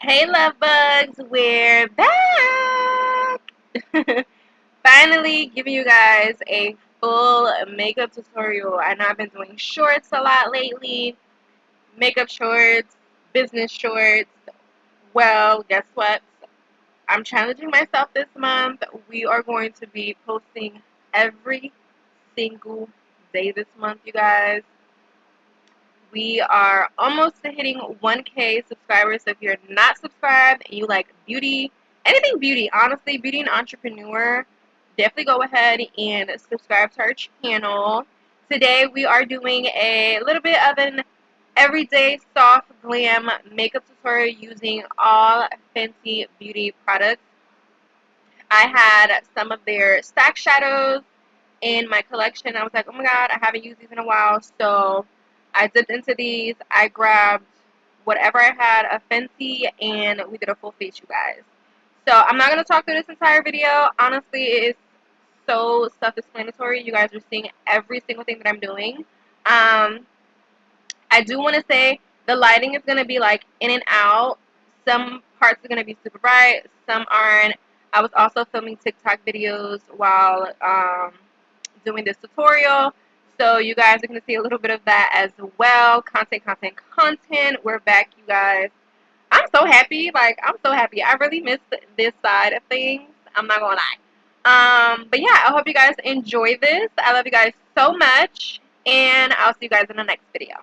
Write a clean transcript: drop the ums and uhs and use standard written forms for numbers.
Hey love bugs, we're back! Finally giving you guys a full makeup tutorial. I know I've been doing shorts a lot lately. Makeup shorts, business shorts. Well, guess what? I'm challenging myself this month. We are going to be posting every single day this month, you guys. We are almost to hitting 1K subscribers. So if you're not subscribed and you like beauty, anything beauty, honestly, beauty and entrepreneur, definitely go ahead and subscribe to our channel. Today we are doing a little bit of an everyday soft glam makeup tutorial using all Fenty Beauty products. I had some of their stack shadows in my collection. I was like, oh my god, I haven't used these in a while. So I dipped into these. I grabbed whatever I had of Fenty and we did a full face, you guys. So I'm not going to talk through this entire video. Honestly, it is so self-explanatory. You guys are seeing every single thing that I'm doing. I do want to say the lighting is going to be like in and out. Some parts are going to be super bright, some aren't. I was also filming TikTok videos while doing this tutorial. So you guys are going to see a little bit of that as well. Content. We're back, you guys. I'm so happy. Like, I'm so happy. I really missed this side of things. I'm not going to lie. But yeah, I hope you guys enjoy this. I love you guys so much. And I'll see you guys in the next video.